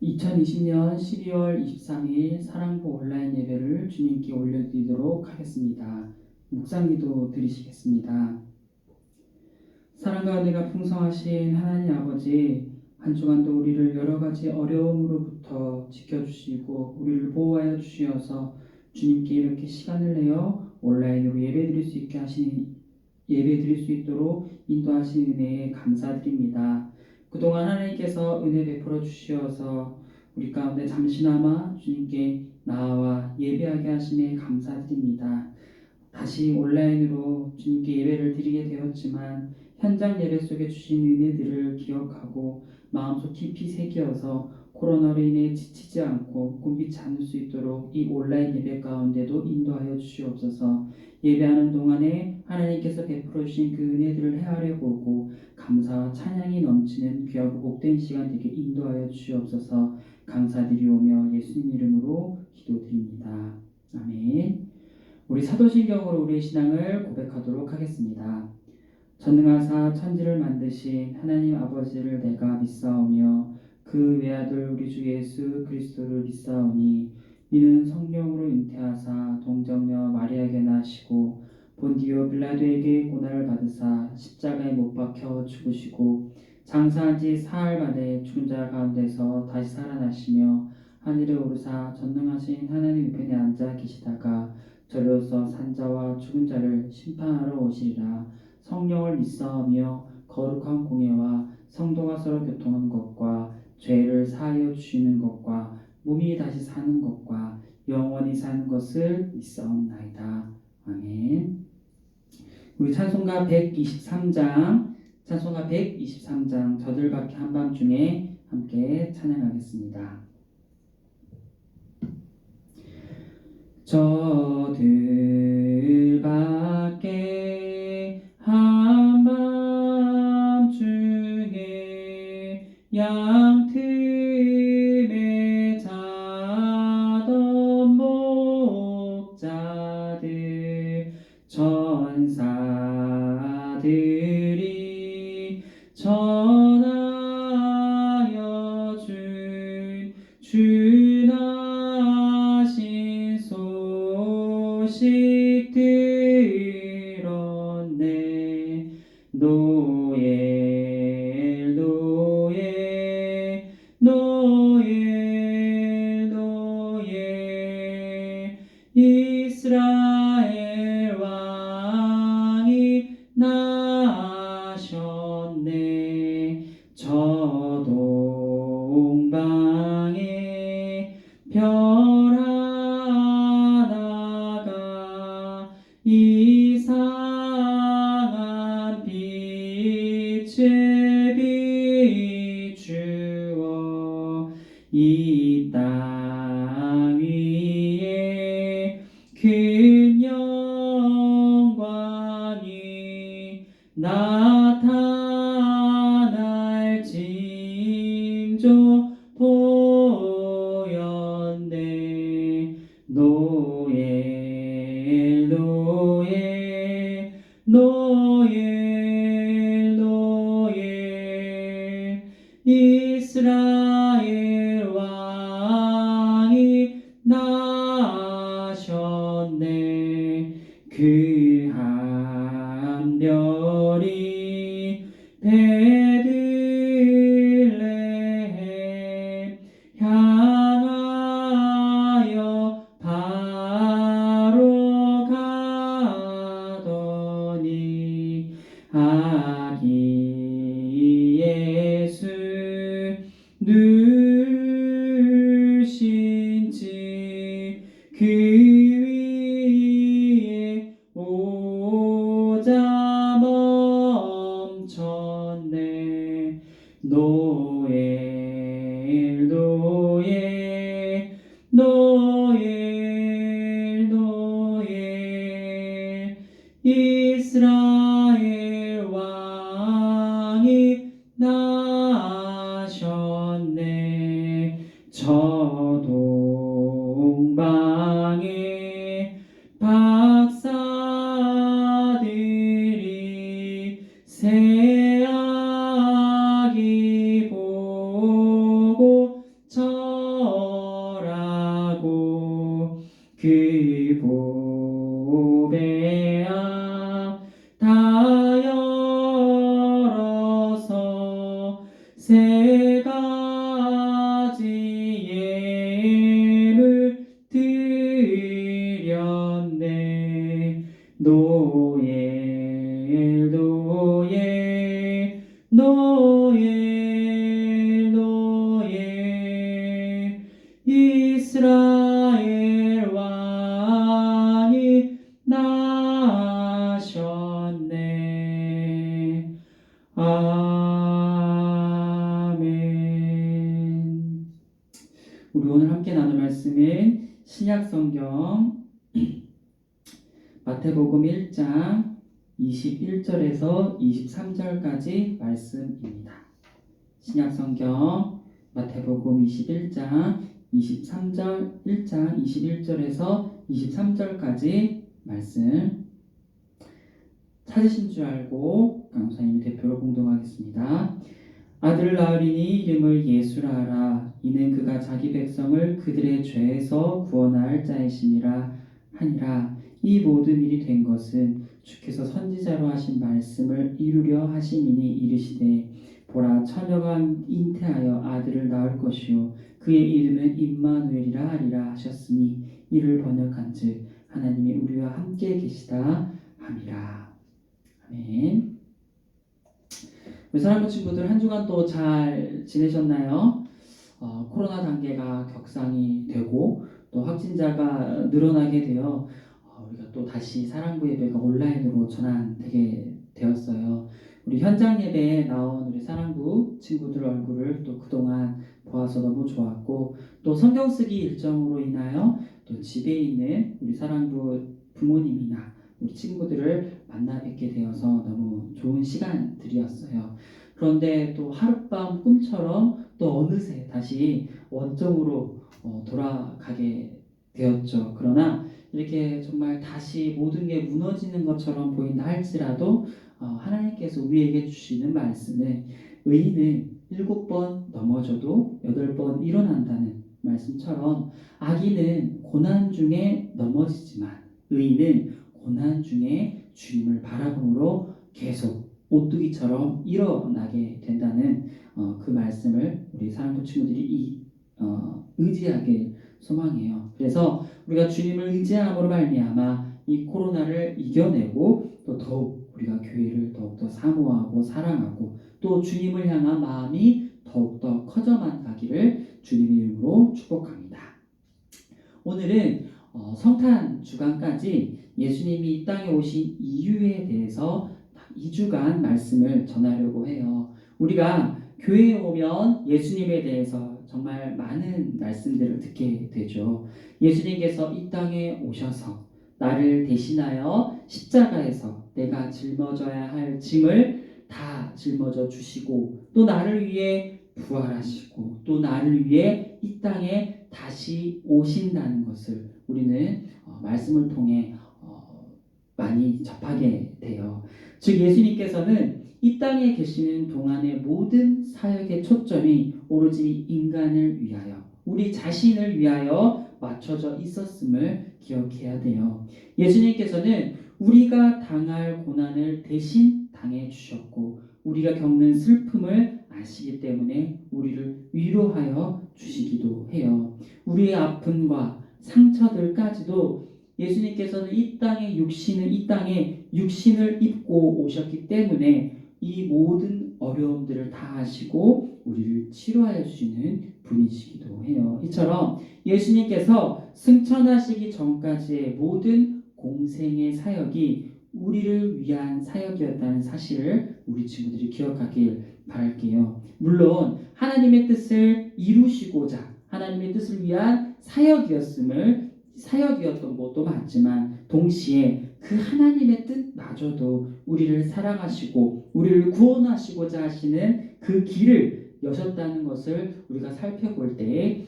2020년 12월 23일 사랑부 온라인 예배를 주님께 올려드리도록 하겠습니다. 묵상기도 드리시겠습니다. 사랑과 은혜가 풍성하신 하나님 아버지, 한 주간도 우리를 여러 가지 어려움으로부터 지켜주시고 우리를 보호하여 주시어서 주님께 이렇게 시간을 내어 온라인으로 예배드릴 수 있도록 인도하신 은혜에 감사드립니다. 그동안 하나님께서 은혜 베풀어 주시어서 우리 가운데 잠시나마 주님께 나와 예배하게 하심에 감사드립니다. 다시 온라인으로 주님께 예배를 드리게 되었지만 현장 예배 속에 주신 은혜들을 기억하고 마음속 깊이 새겨서 코로나로 인해 지치지 않고 곤비치 않을 수 있도록 이 온라인 예배 가운데도 인도하여 주시옵소서. 예배하는 동안에 하나님께서 베풀어 주신 그 은혜들을 헤아려 보고 감사와 찬양이 넘치는 귀하고 복된 시간 되게 인도하여 주시옵소서. 감사드리오며 예수님 이름으로 기도드립니다. 아멘. 우리 사도신경으로 우리의 신앙을 고백하도록 하겠습니다. 전능하사 천지를 만드신 하나님 아버지를 내가 믿사오며 그 외아들 우리 주 예수 그리스도를 믿사오니 이는 성령으로 잉태하사 동정녀 마리아에게 나시고 본디오 빌라도에게 고난을 받으사 십자가에 못 박혀 죽으시고 장사한 지 사흘 만에 죽은 자 가운데서 다시 살아나시며 하늘에 오르사 전능하신 하나님 우편에 앉아 계시다가 저리로서 산자와 죽은 자를 심판하러 오시리라. 성령을 믿사오며 거룩한 공예와 성도가 서로 교통한 것과 죄를 사하여 주시는 것과 몸이 다시 사는 것과 영원히 사는 것을 믿사옵나이다. 아멘. 우리 찬송가 123장 저들밖에 한밤중에 함께 찬양하겠습니다. 저들밖에 한밤중에 양틈에 자던 목자들 천사들이 전하여 준 주나신 소식 들었네. 노엘 노엘 노엘 노엘 이스라엘 왕이 나셨네. 저 동방에 별 하나가 이상한 빛을 비추어 이 땅 위에 큰 영광이 나타날 징조 보였네. 노엘 노엘 노엘 노엘 이스라엘 왕이 나셨네. 그 한 별이 베들레헴 향하여 바로 가더니 아기 예수 누신지 그 위에 오자 멈췄네. 노엘 노엘 노엘 노엘 이스라엘 왕이 나셨네. 우리 오늘 함께 나눌 말씀은 신약성경 마태복음 1장 21절에서 23절까지 말씀입니다. 신약성경 마태복음 21장 23절 1장 21절에서 23절까지 말씀 찾으신 줄 알고 강사님이 대표로 공동하겠습니다. 아들을 낳으리니 이름을 예수라 하라. 이는 그가 자기 백성을 그들의 죄에서 구원할 자이심이라 하니라. 이 모든 일이 된 것은 주께서 선지자로 하신 말씀을 이루려 하심이니 이르시되 보라 처녀가 잉태하여 아들을 낳을 것이요 그의 이름은 임마누엘이라 하리라 하셨으니 이를 번역한즉 하나님이 우리와 함께 계시다 함이라. 아멘. 우리 사랑하는 친구들 한 주간 또 잘 지내셨나요? 코로나 단계가 격상이 되고 또 확진자가 늘어나게 되어 우리가 또 다시 사랑부 예배가 온라인으로 전환되게 되었어요. 우리 현장 예배에 나온 우리 사랑부 친구들 얼굴을 또 그동안 보아서 너무 좋았고 또 성경 쓰기 일정으로 인하여 또 집에 있는 우리 사랑부 부모님이나 우리 친구들을 만나 뵙게 되어서 너무 좋은 시간들이었어요. 그런데 또 하룻밤 꿈처럼 또 어느새 다시 원점으로 돌아가게 되었죠. 그러나 이렇게 정말 다시 모든 게 무너지는 것처럼 보인다 할지라도 하나님께서 우리에게 주시는 말씀은 의인은 7번 넘어져도 8번 일어난다는 말씀처럼 악인은 고난 중에 넘어지지만 의인은 고난 중에 주님을 바라봄으로 계속 오뚜기처럼 일어나게 된다는 그 말씀을 우리 사랑부 친구들이 의지하길 소망해요. 그래서 우리가 주님을 의지함으로 말미암아 이 코로나를 이겨내고 또 더욱 우리가 교회를 더욱더 사모하고 사랑하고 또 주님을 향한 마음이 더욱더 커져만 가기를 주님의 이름으로 축복합니다. 오늘은 성탄 주간까지 예수님이 이 땅에 오신 이유에 대해서 2주간 말씀을 전하려고 해요. 우리가 교회에 오면 예수님에 대해서 정말 많은 말씀들을 듣게 되죠. 예수님께서 이 땅에 오셔서 나를 대신하여 십자가에서 내가 짊어져야 할 짐을 다 짊어져 주시고 또 나를 위해 부활하시고 또 나를 위해 이 땅에 다시 오신다는 것을 우리는 말씀을 통해 많이 접하게 돼요. 즉 예수님께서는 이 땅에 계시는 동안의 모든 사역의 초점이 오로지 인간을 위하여 우리 자신을 위하여 맞춰져 있었음을 기억해야 돼요. 예수님께서는 우리가 당할 고난을 대신 당해 주셨고 우리가 겪는 슬픔을 아시기 때문에 우리를 위로하여 주시기도 해요. 우리의 아픔과 상처들까지도 예수님께서는 이 땅에 육신을 입고 오셨기 때문에 이 모든 어려움들을 다 하시고 우리를 치료하여 주시는 분이시기도 해요. 이처럼 예수님께서 승천하시기 전까지의 모든 공생의 사역이 우리를 위한 사역이었다는 사실을 우리 친구들이 기억하길 바랄게요. 물론 하나님의 뜻을 이루시고자 하나님의 뜻을 위한 사역이었던 것도 맞지만 동시에 그 하나님의 뜻마저도 우리를 사랑하시고 우리를 구원하시고자 하시는 그 길을 여셨다는 것을 우리가 살펴볼 때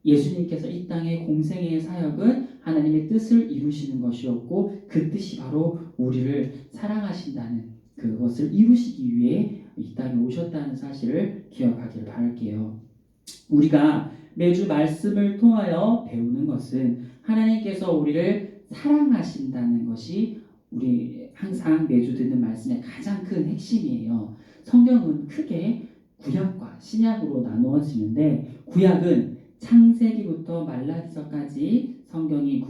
예수님께서 이 땅의 공생애의 사역은 하나님의 뜻을 이루시는 것이었고 그 뜻이 바로 우리를 사랑하신다는 그것을 이루시기 위해 이 땅에 오셨다는 사실을 기억하길 바랄게요. 우리가 매주 말씀을 통하여 배우는 것은 하나님께서 우리를 사랑하신다는 것이 우리 항상 매주 듣는 말씀의 가장 큰 핵심이에요. 성경은 크게 구약과 신약으로 나누어지는데 구약은 창세기부터 말라기서까지 성경이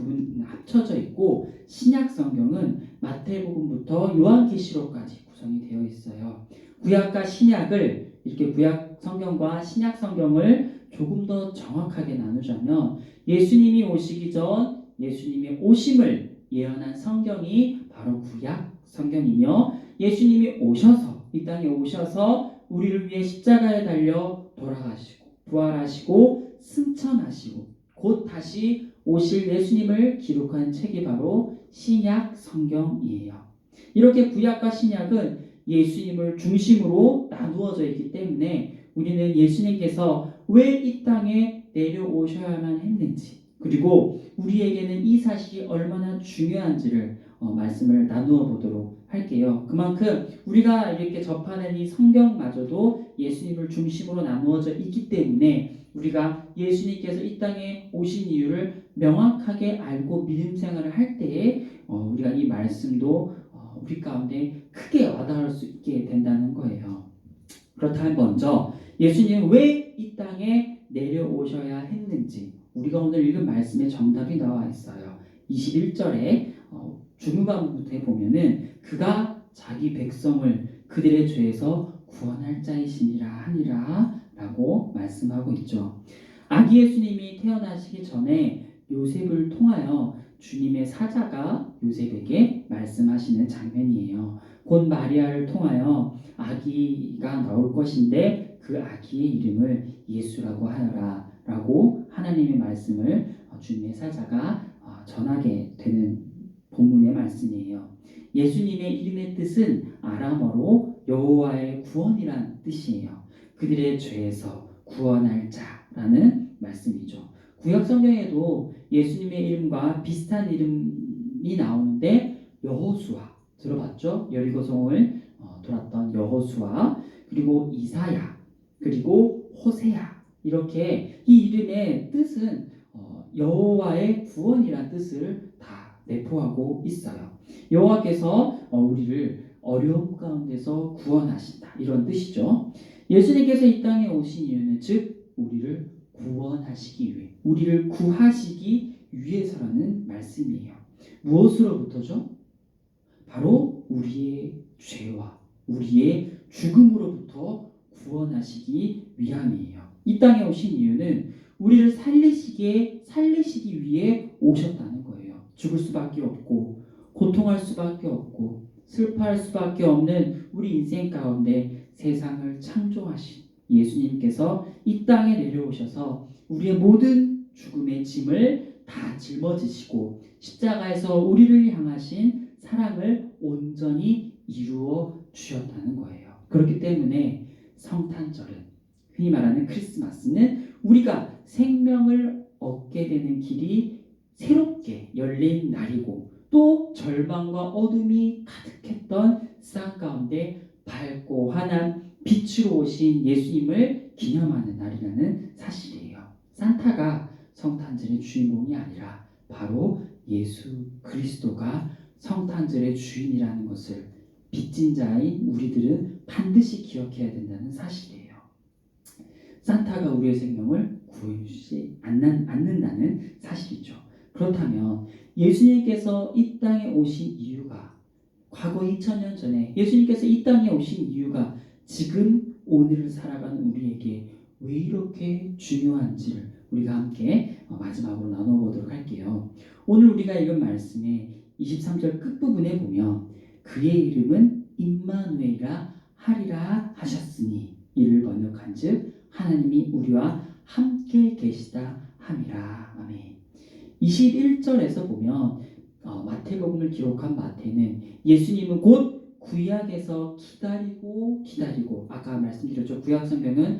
합쳐져 있고 신약 성경은 마태복음부터 요한계시록까지 구성이 되어 있어요. 구약과 신약을 이렇게 구약 성경과 신약 성경을 조금 더 정확하게 나누자면 예수님이 오시기 전 예수님의 오심을 예언한 성경이 바로 구약 성경이며 예수님이 오셔서 이 땅에 오셔서 우리를 위해 십자가에 달려 돌아가시고 부활하시고 승천하시고 곧 다시 오실 예수님을 기록한 책이 바로 신약 성경이에요. 이렇게 구약과 신약은 예수님을 중심으로 나누어져 있기 때문에 우리는 예수님께서 왜 이 땅에 내려오셔야만 했는지, 그리고 우리에게는 이 사실이 얼마나 중요한지를 말씀을 나누어 보도록 할게요. 그만큼 우리가 이렇게 접하는 이 성경마저도 예수님을 중심으로 나누어져 있기 때문에 우리가 예수님께서 이 땅에 오신 이유를 명확하게 알고 믿음 생활을 할 때에 우리가 이 말씀도 우리 가운데 크게 와닿을 수 있게 된다는 거예요. 그렇다면 먼저 예수님은 왜 이 땅에 내려오셔야 했는지, 우리가 오늘 읽은 말씀에 정답이 나와 있어요. 21절에 중후반부에 보면은 그가 자기 백성을 그들의 죄에서 구원할 자이시니라 하니라 라고 말씀하고 있죠. 아기 예수님이 태어나시기 전에 요셉을 통하여 주님의 사자가 요셉에게 말씀하시는 장면이에요. 곧 마리아를 통하여 아기가 나올 것인데 그 아기의 이름을 예수라고 하여라 라고 하나님의 말씀을 주님의 사자가 전하게 되는 본문의 말씀이에요. 예수님의 이름의 뜻은 아람어로 여호와의 구원이란 뜻이에요. 그들의 죄에서 구원할 자라는 말씀이죠. 구약 성경에도 예수님의 이름과 비슷한 이름이 나오는데 여호수아 들어봤죠? 여리고 성을 돌았던 여호수아, 그리고 이사야, 그리고 호세아, 이렇게 이 이름의 뜻은 여호와의 구원이란 뜻을 다 내포하고 있어요. 여호와께서 우리를 어려움 가운데서 구원하신다, 이런 뜻이죠. 예수님께서 이 땅에 오신 이유는 즉 우리를 구원하시기 위해, 우리를 구하시기 위해서라는 말씀이에요. 무엇으로부터죠? 바로 우리의 죄와 우리의 죽음으로부터 구원하시기 위함이에요. 이 땅에 오신 이유는 우리를 살리시기 위해 오셨다는 거예요. 죽을 수밖에 없고 고통할 수밖에 없고 슬퍼할 수밖에 없는 우리 인생 가운데 세상을 창조하신 예수님께서 이 땅에 내려오셔서 우리의 모든 죽음의 짐을 다 짊어지시고 십자가에서 우리를 향하신 사랑을 온전히 이루어 주셨다는 거예요. 그렇기 때문에 성탄절은, 흔히 말하는 크리스마스는 우리가 생명을 얻게 되는 길이 새롭게 열린 날이고, 또 절망과 어둠이 가득했던 세상 가운데 밝고 환한 빛으로 오신 예수님을 기념하는 날이라는 사실이에요. 산타가 성탄절의 주인공이 아니라 바로 예수 그리스도가 성탄절의 주인이라는 것을 빚진 자인 우리들은 반드시 기억해야 된다는 사실이에요. 산타가 우리의 생명을 구해주지 않는다는 사실이죠. 그렇다면 예수님께서 이 땅에 오신 이유가, 과거 2000년 전에 예수님께서 이 땅에 오신 이유가 지금 오늘을 살아가는 우리에게 왜 이렇게 중요한지를 우리가 함께 마지막으로 나눠보도록 할게요. 오늘 우리가 읽은 말씀의 23절 끝부분에 보면 그의 이름은 임마누엘이라 하리라 하셨으니, 이를 번역한즉 하나님이 우리와 함께 계시다 함이라. 아멘. 21절에서 보면 마태복음을 기록한 마태는 예수님은 곧 구약에서 기다리고 아까 말씀드렸죠. 구약 성경은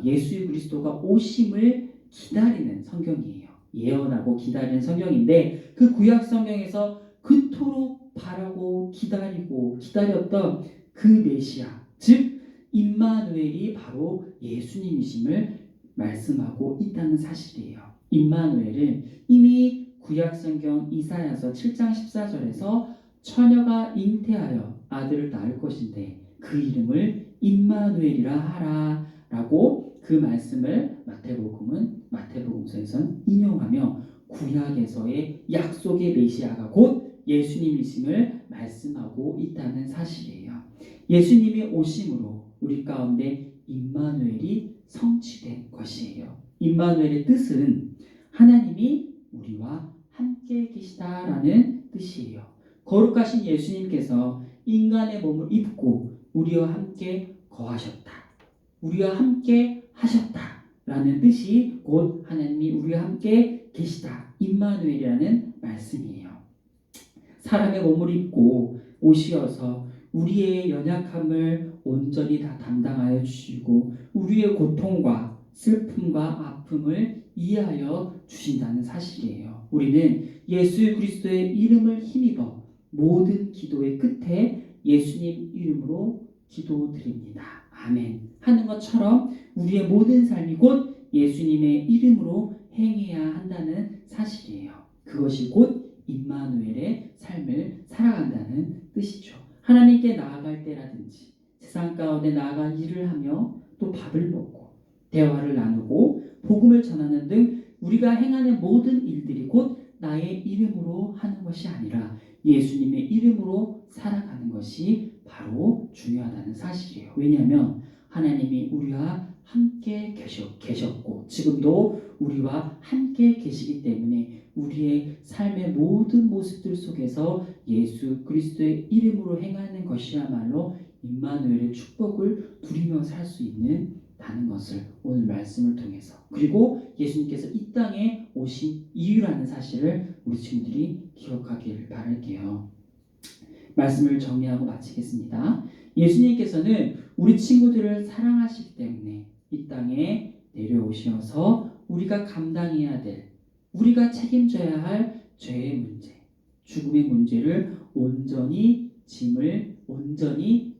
예수 그리스도가 오심을 기다리는 성경이에요. 예언하고 기다리는 성경인데 그 구약 성경에서 그토록 바라고 기다렸던 그 메시아, 즉 임마누엘이 바로 예수님이심을 말씀하고 있다는 사실이에요. 임마누엘은 이미 구약 성경 이사야서 7장 14절에서 처녀가 잉태하여 아들을 낳을 것인데 그 이름을 임마누엘이라 하라 라고 그 말씀을 마태복음서에서는 인용하며 구약에서의 약속의 메시아가 곧 예수님이심을 말씀하고 있다는 사실이에요. 예수님이 오심으로 우리 가운데 임마누엘이 성취된 것이에요. 임마누엘의 뜻은 하나님이 우리와 함께 계시다라는 뜻이에요. 거룩하신 예수님께서 인간의 몸을 입고 우리와 함께 거하셨다, 우리와 함께 하셨다 라는 뜻이 곧 하나님이 우리와 함께 계시다. 임마누엘이라는 말씀이에요. 사람의 몸을 입고 오시어서 우리의 연약함을 온전히 다 담당하여 주시고 우리의 고통과 슬픔과 아픔을 이해하여 주신다는 사실이에요. 우리는 예수 그리스도의 이름을 힘입어 모든 기도의 끝에 예수님 이름으로 기도드립니다. 아멘. 하는 것처럼 우리의 모든 삶이 곧 예수님의 이름으로 행해야 한다는 사실이에요. 그것이 곧 임마누엘의 삶을 살아간다는 뜻이죠. 하나님께 나아갈 때라든지 세상 가운데 나아가 일을 하며 또 밥을 먹고 대화를 나누고 복음을 전하는 등 우리가 행하는 모든 일들이 곧 나의 이름으로 하는 것이 아니라 예수님의 이름으로 살아가는 것이 바로 중요하다는 사실이에요. 왜냐하면 하나님이 우리와 함께 계셨고 지금도 우리와 함께 계시기 때문에 우리의 삶의 모든 모습들 속에서 예수 그리스도의 이름으로 행하는 것이야말로 임마누엘의 축복을 누리며 살 수 있다는 것을 오늘 말씀을 통해서 그리고 예수님께서 이 땅에 오신 이유라는 사실을 우리 친구들이 기억하기를 바랄게요. 말씀을 정리하고 마치겠습니다. 예수님께서는 우리 친구들을 사랑하시기 때문에 이 땅에 내려오셔서 우리가 감당해야 될 우리가 책임져야 할 죄의 문제, 죽음의 문제를 온전히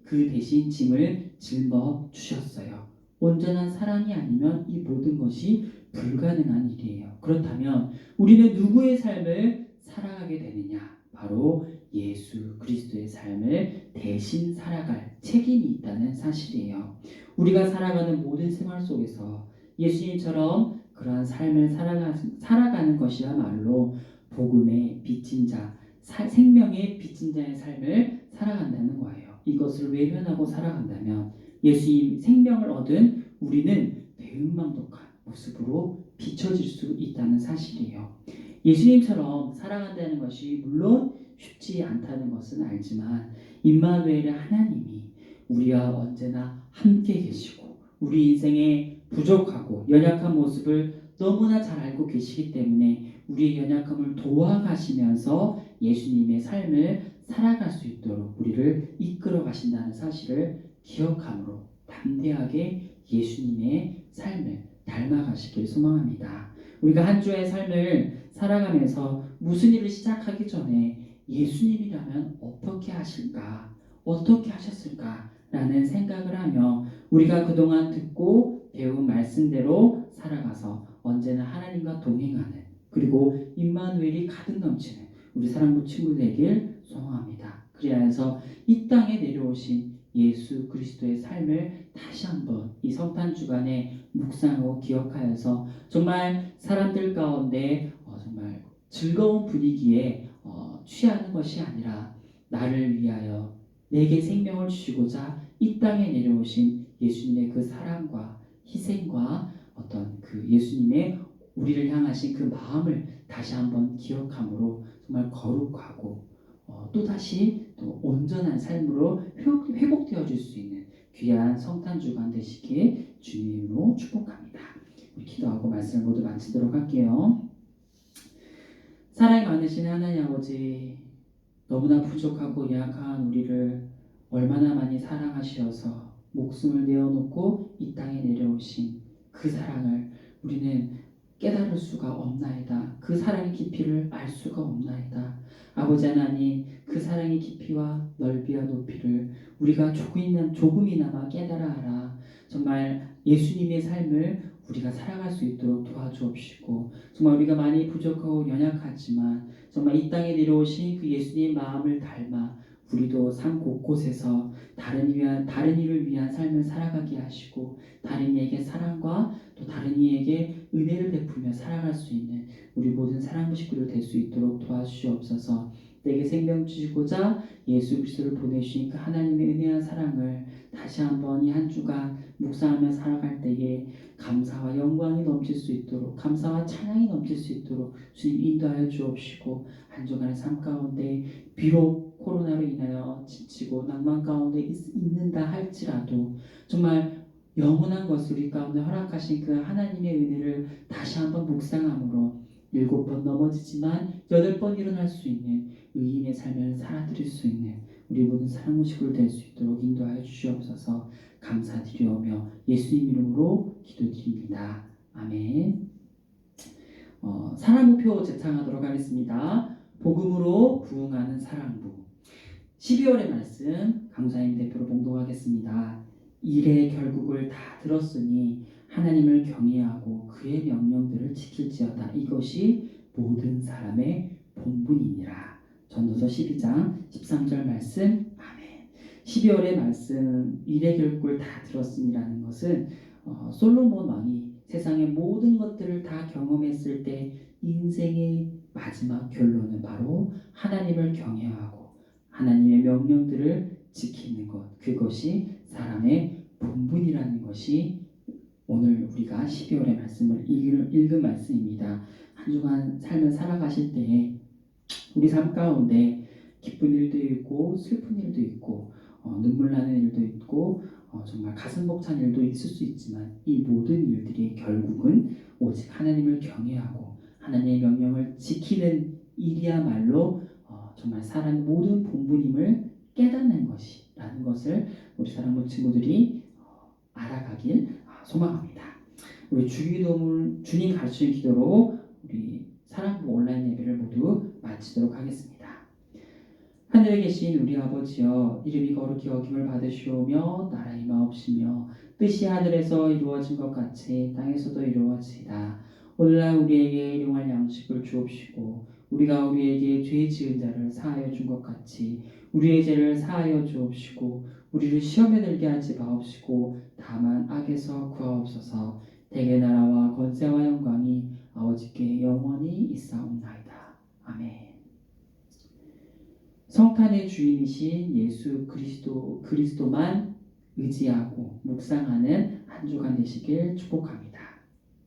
그 대신 짐을 짊어 주셨어요. 온전한 사랑이 아니면 이 모든 것이 불가능한 일이에요. 그렇다면 우리는 누구의 삶을 살아가게 되느냐? 바로 예수 그리스도의 삶을 대신 살아갈 책임이 있다는 사실이에요. 우리가 살아가는 모든 생활 속에서 예수님처럼 그러한 삶을 살아가는 것이야말로 복음의 빚진 자, 생명의 빚진 자의 삶을 살아간다는 거예요. 이것을 외면하고 살아간다면 예수님 생명을 얻은 우리는 배은망덕한 모습으로 비춰질 수 있다는 사실이에요. 예수님처럼 살아간다는 것이 물론 쉽지 않다는 것은 알지만 임마누엘의 하나님이 우리와 언제나 함께 계시고 우리 인생에 부족하고 연약한 모습을 너무나 잘 알고 계시기 때문에 우리의 연약함을 도와가시면서 예수님의 삶을 살아갈 수 있도록 우리를 이끌어 가신다는 사실을 기억함으로 담대하게 예수님의 삶을 닮아가시길 소망합니다. 우리가 한 주의 삶을 살아가면서 무슨 일을 시작하기 전에 예수님이라면 어떻게 하실까? 어떻게 하셨을까? 라는 생각을 하며 우리가 그동안 듣고 배운 말씀대로 살아가서 언제나 하나님과 동행하는 그리고 임마누엘이 가득 넘치는 우리 사랑부 친구 되길 소망합니다. 그래서 이 땅에 내려오신 예수 그리스도의 삶을 다시 한번 이 성탄 주간에 묵상하고 기억하여서 정말 사람들 가운데 정말 즐거운 분위기에 취하는 것이 아니라 나를 위하여 내게 생명을 주시고자 이 땅에 내려오신 예수님의 그 사랑과 희생과 어떤 그 예수님의 우리를 향하신 그 마음을 다시 한번 기억함으로 정말 거룩하고 또다시 또 온전한 삶으로 회복되어질 수 있는 귀한 성탄 주간 되시길 주님으로 축복합니다. 우리 기도하고 말씀을 모두 마치도록 할게요. 사랑이 많으신 하나님 아버지, 너무나 부족하고 약한 우리를 얼마나 많이 사랑하시어서 목숨을 내어놓고 이 땅에 내려오신 그 사랑을 우리는 깨달을 수가 없나이다. 그 사랑의 깊이를 알 수가 없나이다. 아버지 하나님, 그 사랑의 깊이와 넓이와 높이를 우리가 조금이나마 깨달아 알아 정말 예수님의 삶을 우리가 살아갈 수 있도록 도와주옵시고 정말 우리가 많이 부족하고 연약하지만 정말 이 땅에 내려오신 그 예수님 마음을 닮아 우리도 삶 곳곳에서 다른 이를 위한 삶을 살아가게 하시고 다른 이에게 사랑과 또 다른 이에게 은혜를 베풀며 살아갈 수 있는 우리 모든 사랑부 식구들 될 수 있도록 도와주시옵소서. 내게 생명 주시고자 예수 그리스도를 보내주신 그 하나님의 은혜와 사랑을 다시 한번 이 한 주간 묵상하며 살아갈 때에 감사와 영광이 넘칠 수 있도록 감사와 찬양이 넘칠 수 있도록 주님 인도하여 주옵시고 한 주간의 삶 가운데 비록 코로나로 인하여 지치고 낭만 가운데 있는다 할지라도 정말 영원한 것을 우리 가운데 허락하신 그 하나님의 은혜를 다시 한번 묵상함으로 7번 넘어지지만 8번 일어날 수 있는 의인의 삶을 살아드릴 수 있는 우리 모든 사랑의 식구를 될 수 있도록 인도하여 주시옵소서. 감사드리오며 예수님 이름으로 기도드립니다. 아멘. 사랑무표 제창하도록 하겠습니다. 복음으로 부흥하는 사랑부. 12월의 말씀 강사님 대표로 봉독하겠습니다. 일의 결국을 다 들었으니 하나님을 경외하고 그의 명령들을 지킬지어다. 이것이 모든 사람의 본분이니라. 전도서 12장 13절 말씀. 아멘. 12월의 말씀 일의 결국을 다 들었으니라는 것은 솔로몬 왕이 세상의 모든 것들을 다 경험했을 때 인생의 마지막 결론은 바로 하나님을 경외하고 하나님의 명령들을 지키는 것, 그것이 사람의 본분이라는 것이 오늘 우리가 12월의 말씀을 읽은 말씀입니다. 한 주간 삶을 살아가실 때 우리 삶 가운데 기쁜 일도 있고 슬픈 일도 있고 눈물 나는 일도 있고 정말 가슴 벅찬 일도 있을 수 있지만 이 모든 일들이 결국은 오직 하나님을 경외하고 하나님의 명령을 지키는 일이야말로 정말 사람의 모든 본분임을 깨닫는 것이라는 것을 우리 사랑부 친구들이 알아가길 소망합니다. 우리 주기도문 주님 가르치는 기도로 우리 사랑부 온라인 예배를 모두 마치도록 하겠습니다. 하늘에 계신 우리 아버지여, 이름이 거룩히 여김을 받으시오며 나라의 마옵시며 뜻이 하늘에서 이루어진 것 같이 땅에서도 이루어지이다. 오늘날 우리에게 일용할 양식을 주옵시고 우리가 우리에게 죄 지은 자를 사하여 준 것 같이 우리의 죄를 사하여 주옵시고 우리를 시험에 들게 하지 마옵시고 다만 악에서 구하옵소서. 대개 나라와 권세와 영광이 아버지께 영원히 있사옵나이다. 아멘. 성탄의 주인이신 예수 그리스도만 의지하고 묵상하는 한 주간 되시길 축복합니다.